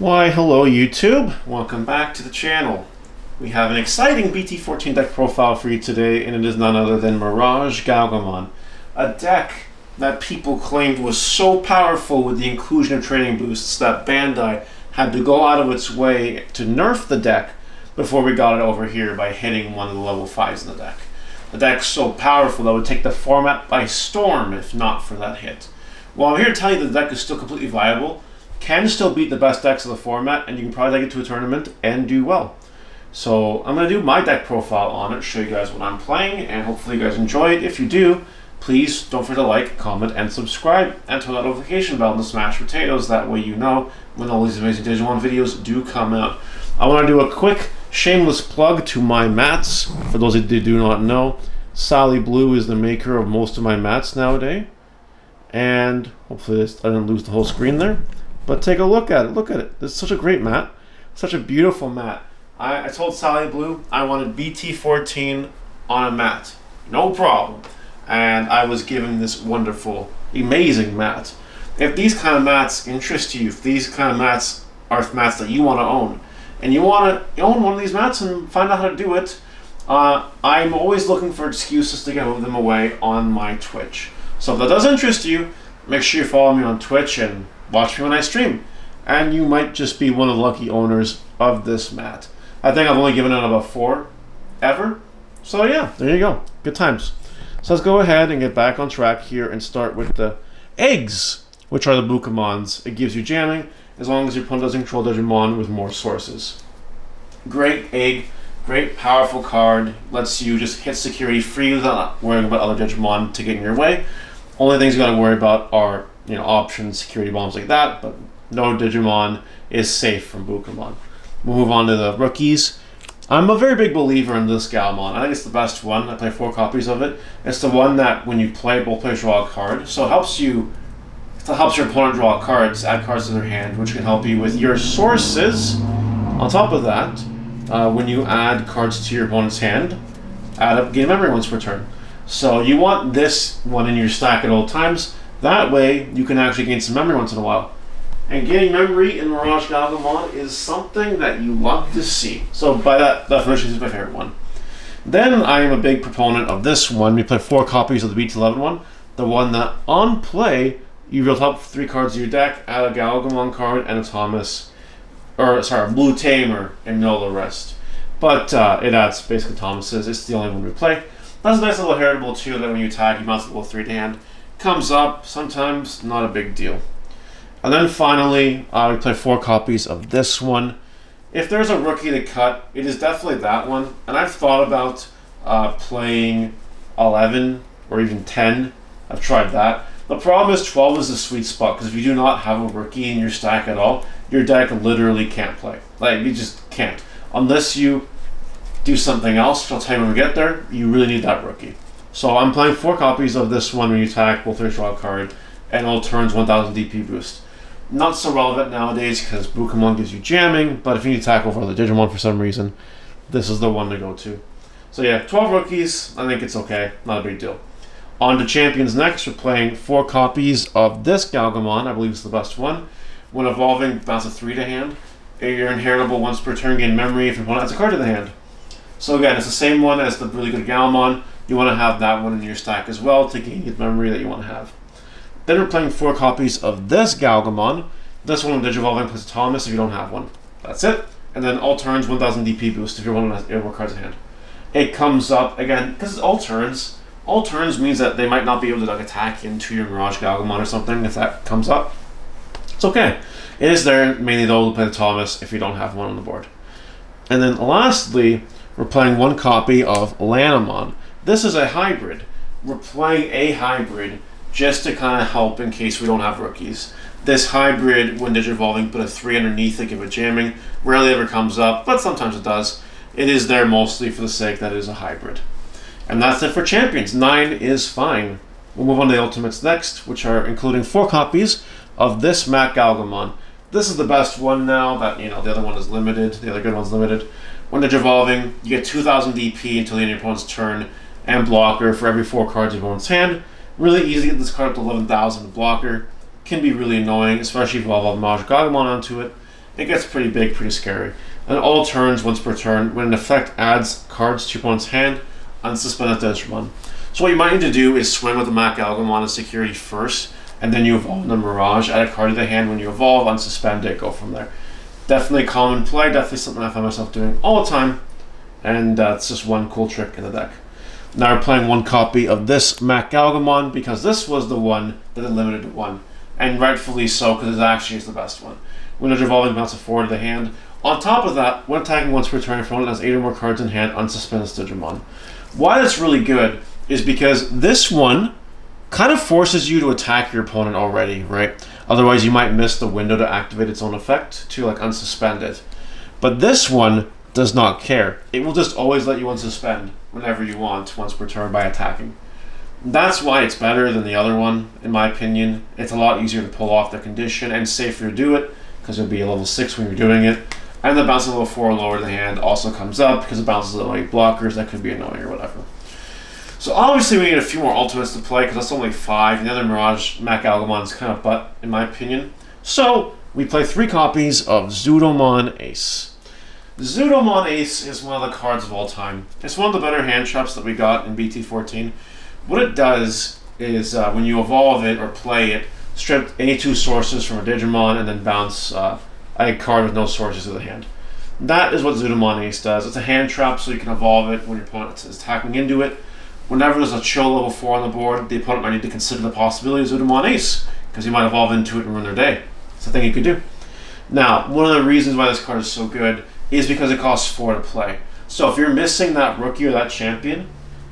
Why, hello YouTube. Welcome back to the channel. We have an exciting BT14 deck profile for you today, and it is none other than MirageGaogomon, a deck that people claimed was so powerful with the inclusion of training boosts that Bandai had to go out of its way to nerf the deck before we got it over here by hitting one of the level 5s in the deck. The deck's so powerful that would take the format by storm if not for that hit. Well, I'm here to tell you that the deck is still completely viable, can still beat the best decks of the format, and you can probably take it to a tournament and do well. So I'm going to do my deck profile on it, show you guys what I'm playing, and hopefully you guys enjoy it. If you do, please don't forget to like, comment, and subscribe, and turn that notification bell to smash potatoes. That way you know when all these amazing Digimon videos do come out. I want to do a quick shameless plug to my mats. For those that do not know, Sally Blue is the maker of most of my mats nowadays. And hopefully I didn't lose the whole screen there. But take a look at it. Look at it. It's such a great mat. Such a beautiful mat. I told Sally Blue I wanted BT14 on a mat. No problem. And I was given this wonderful, amazing mat. If these kind of mats interest you, if these kind of mats are mats that you want to own, and you want to own one of these mats and find out how to do it, I'm always looking for excuses to give them away on my Twitch. So if that does interest you, make sure you follow me on Twitch and watch me when I stream, and you might just be one of the lucky owners of this mat. I think I've only given it about 4 ever. So yeah, there you go. Good times. So let's go ahead and get back on track here and start with the eggs, which are the Bukamons. It gives you jamming as long as your opponent doesn't control Digimon with more sources. Great egg, great powerful card. Lets you just hit security free without worrying about other Digimon to get in your way. Only things you gotta worry about are options, security bombs like that, but no Digimon is safe from Bukamon. We'll move on to the rookies. I'm a very big believer in this Galmon. I think it's the best one. I play 4 copies of it. It's the one that when you play, both players draw a card. So it helps your opponent draw cards, add cards to their hand, which can help you with your sources. On top of that, when you add cards to your opponent's hand, add up gain memory once per turn. So you want this one in your stack at all times. That way, you can actually gain some memory once in a while. And gaining memory in MirageGaogomon is something that you love to see. So by that definition, this is my favorite one. Then I am a big proponent of this one. We play 4 copies of the BT11 one. The one that on play, you reveal top 3 cards of your deck, add a Gaogomon card and a Blue Tamer, and know the rest. But it adds basically Thomas's. It's the only one we play. That's a nice little heritable too, that when you attack, you bounce a level 3 to hand. Comes up, sometimes not a big deal. And then finally, we play 4 copies of this one. If there's a rookie to cut, it is definitely that one. And I've thought about playing 11 or even 10. I've tried that. The problem is 12 is the sweet spot, because if you do not have a rookie in your stack at all, your deck literally can't play. Like, you just can't. Unless you do something else, which I'll tell you when we get there, you really need that rookie. So I'm playing 4 copies of this one when you attack, both players draw a card, and all turns 1000 DP boost. Not so relevant nowadays because Bukamon gives you jamming, but if you need to attack over other Digimon for some reason, this is the one to go to. So yeah, 12 rookies, I think it's okay, not a big deal. On to champions next, we're playing 4 copies of this Gaogomon, I believe it's the best one. When evolving, bounce a 3 to hand. You're inheritable once per turn, gain memory if your opponent adds a card to the hand. So again, it's the same one as the really good Galmon. You want to have that one in your stack as well to gain the memory that you want to have. Then we're playing 4 copies of this Gaogomon. This one with Digivolving plus Thomas if you don't have one. That's it. And then all turns 1000 DP boost if your opponent has more cards in hand. It comes up again because it's all turns. All turns means that they might not be able to attack into your MirageGaogomon or something if that comes up. It's okay. It is there mainly though to play the Thomas if you don't have one on the board. And then lastly, we're playing 1 copy of Lanamon. This is a hybrid. We're playing a hybrid just to kind of help in case we don't have rookies. This hybrid, when Digivolving, put a 3 underneath to give it jamming. Rarely ever comes up, but sometimes it does. It is there mostly for the sake that it is a hybrid. And that's it for champions. 9 is fine. We'll move on to the ultimates next, which are including 4 copies of this Mac Gaogomon. This is the best one now that, the other one is limited. The other good one's limited. When Digivolving, you get 2000 DP until the end of your opponent's turn, and blocker for every 4 cards in your opponent's hand. Really easy to get this card up to 11,000 blocker. Can be really annoying, especially if you have MirageGaogomon onto it. it gets pretty big, pretty scary. And all turns, once per turn, when an effect adds cards to your opponent's hand, unsuspend the Digimon. So what you might need to do is swing with the MirageGaogomon and security first, and then you evolve the Mirage, add a card to the hand. When you evolve, unsuspend it, go from there. Definitely common play, definitely something I find myself doing all the time, and it's just one cool trick in the deck. Now we're playing one copy of this MirageGaogomon because this was the one that is limited to one, and rightfully so because it actually is the best one. When it's evolving, bounce it forward to the hand. On top of that, when attacking once per turn, if your opponent has 8 or more cards in hand, unsuspend this Digimon. Why that's really good is because this one kind of forces you to attack your opponent already, right? Otherwise, you might miss the window to activate its own effect to like unsuspend it. But this one does not care. It will just always let you unsuspend whenever you want, once per turn by attacking. That's why it's better than the other one, in my opinion. It's a lot easier to pull off the condition and safer to do it because it'll be a level 6 when you're doing it. And the bounce level 4 lower the hand also comes up because it bounces little blockers that could be annoying or whatever. So obviously we need a few more ultimates to play because that's only 5. And the other MirageGaogomon is kind of butt, in my opinion. So we play 3 copies of Zudomon Ace. Zudomon Ace is one of the cards of all time. It's one of the better hand traps that we got in BT14. What it does is when you evolve it or play it, strip any 2 sources from a Digimon and then bounce a card with no sources to the hand. That is what Zudomon Ace does. It's a hand trap, so you can evolve it when your opponent is attacking into it. Whenever there's a chill level 4 on the board, the opponent might need to consider the possibility of Zudomon Ace, because you might evolve into it and ruin their day. It's a thing you could do. Now, one of the reasons why this card is so good is because it costs 4 to play. So if you're missing that rookie or that champion,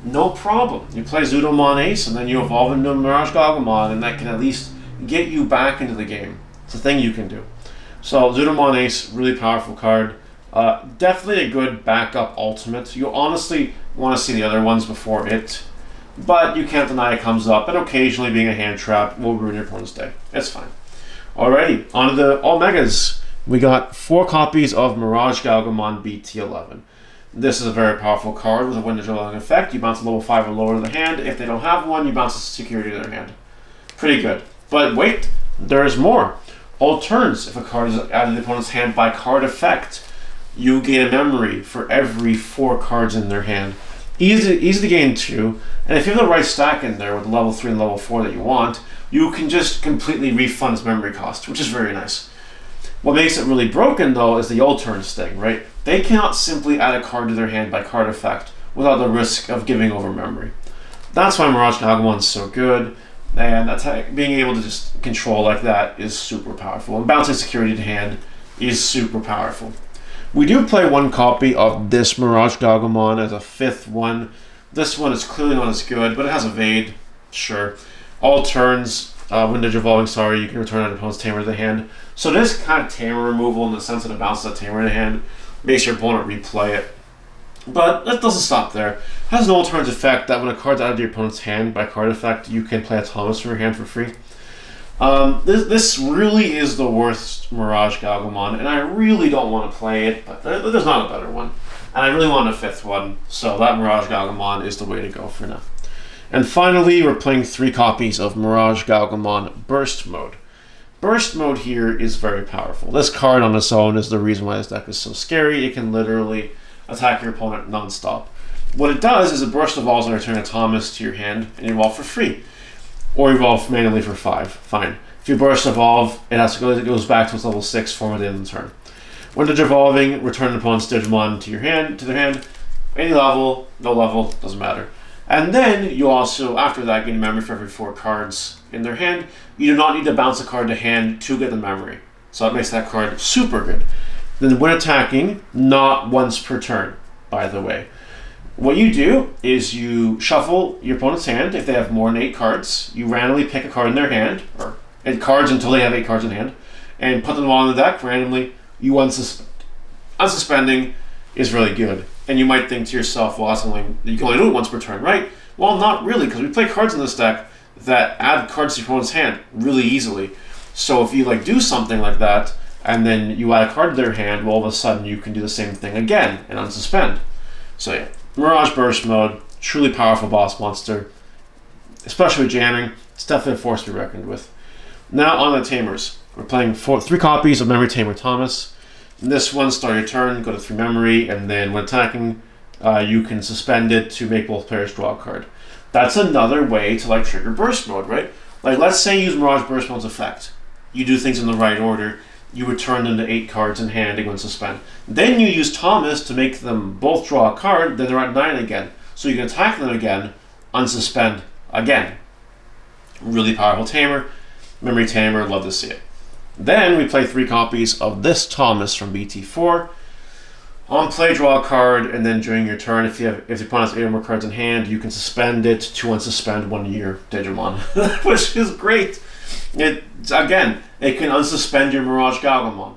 no problem. You play Zudomon Ace and then you evolve into a MirageGaogomon, and that can at least get you back into the game. It's a thing you can do. So Zudomon Ace, really powerful card. Definitely a good backup ultimate. You honestly want to see the other ones before it, but you can't deny it comes up, and occasionally being a hand trap will ruin your opponent's day. It's fine. Alrighty, on to the All Megas. We got 4 copies of MirageGaogomon BT14. This is a very powerful card with a window drawing effect. You bounce a level 5 or lower to the hand. If they don't have one, you bounce a security to their hand. Pretty good. But wait, there's more. All turns, if a card is added to the opponent's hand by card effect, you gain a memory for every 4 cards in their hand. Easy to gain 2, and if you have the right stack in there with level 3 and level 4 that you want, you can just completely refund its memory cost, which is very nice. What makes it really broken, though, is the all turns thing, right? They cannot simply add a card to their hand by card effect without the risk of giving over memory. That's why MirageGaogomon is so good, and being able to just control like that is super powerful. And bouncing security to hand is super powerful. We do play 1 copy of this MirageGaogomon as a 5th one. This one is clearly not as good, but it has evade, sure. All turns, when evolving, you can return an opponent's tamer to the hand. So it is kind of tamer removal in the sense that it bounces a tamer in the hand, makes your opponent replay it. But that doesn't stop there. It has an all turns effect that when a card's added to your opponent's hand by card effect, you can play a Thomas from your hand for free. This really is the worst MirageGaogomon, and I really don't want to play it, but there's not a better one. And I really want a 5th one, so that MirageGaogomon is the way to go for now. And finally, we're playing 3 copies of MirageGaogomon Burst Mode. Burst Mode here is very powerful. This card on its own is the reason why this deck is so scary. It can literally attack your opponent non-stop. What it does is it burst evolves and return a Thomas to your hand and you evolve for free. Or evolve manually for 5. Fine. If you burst evolve, it goes back to its level 6 form at the end of the turn. When it's evolving, return an opponent's Digimon to their hand. Any level, no level, doesn't matter. And then you also, after that, gain a memory for every 4 cards in their hand. You do not need to bounce a card to hand to get the memory. So that makes that card super good. Then when attacking, not once per turn, by the way. What you do is you shuffle your opponent's hand. If they have more than 8 cards, you randomly pick a card in their hand, or 8 cards until they have 8 cards in hand, and put them all in the deck randomly. You unsuspend. Unsuspending is really good. And you might think to yourself, well, you can only do it once per turn, right? Well, not really, because we play cards in this deck that add cards to your opponent's hand really easily. So if you do something like that, and then you add a card to their hand, well, all of a sudden you can do the same thing again and unsuspend. So yeah, Mirage Burst Mode, truly powerful boss monster, especially with jamming. It's definitely a force to be reckoned with. Now on the Tamers. We're playing 3 copies of Memory Tamer Thomas. This one, start your turn, go to 3 memory, and then when attacking, you can suspend it to make both players draw a card. That's another way to like trigger burst mode, right? Like let's say you use Mirage Burst Mode's effect. You do things in the right order. You return them to 8 cards in hand and go and suspend. Then you use Thomas to make them both draw a card, then they're at 9 again. So you can attack them again, unsuspend again. Really powerful tamer. Memory tamer, love to see it. Then we play 3 copies of this Thomas from BT4. On play, draw a card, and then during your turn, if the opponent has 8 or more cards in hand, you can suspend it to unsuspend one of your Digimon, which is great. It can unsuspend your MirageGaogomon,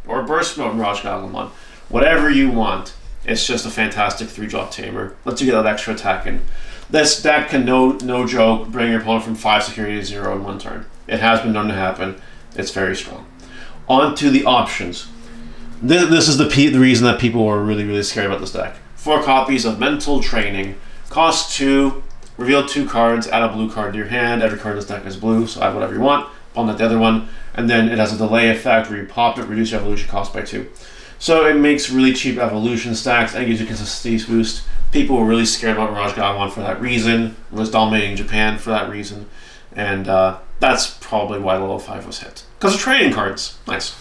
or Burst Mode MirageGaogomon, whatever you want. It's just a fantastic 3-drop tamer. Lets you get that extra attack in. This deck can, no joke, bring your opponent from 5 security to 0 in 1 turn. It has been known to happen. It's very strong. On to the options. This is the reason that people were really, really scared about this deck. 4 copies of Mental Training. Cost 2. Reveal 2 cards. Add a blue card to your hand. Every card in this deck is blue, so add whatever you want. Palm that the other one. And then it has a delay effect where you pop it, reduce your evolution cost by 2. So it makes really cheap evolution stacks and gives you consistency boost. People were really scared about MirageGaogomon for that reason. It was dominating Japan for that reason. And that's probably why level 5 was hit. Because of training cards. Nice.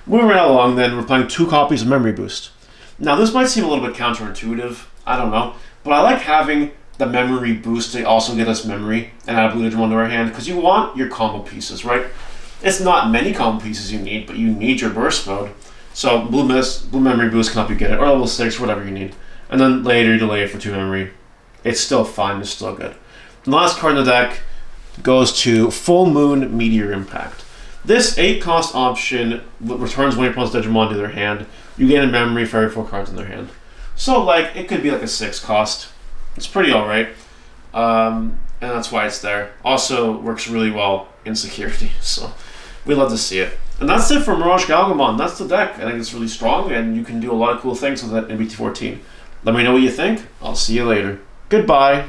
Moving right along then, we're playing 2 copies of Memory Boost. Now this might seem a little bit counterintuitive, I don't know, but I like having the Memory Boost to also get us memory and add a blue Digimon to our hand, because you want your combo pieces, right? It's not many combo pieces you need, but you need your burst mode. So blue Memory Boost can help you get it, or level 6, whatever you need. And then later you delay it for 2 memory. It's still fine, it's still good. The last card in the deck goes to Full Moon Meteor Impact. This 8-cost option returns one of your opponent's Digimon to their hand. You gain a memory for every 4 cards in their hand. So, like, it could be like a 6-cost. It's pretty alright. And that's why it's there. Also, works really well in security. So, we love to see it. And that's it for MirageGaogomon. That's the deck. I think it's really strong, and you can do a lot of cool things with it in BT14. Let me know what you think. I'll see you later. Goodbye.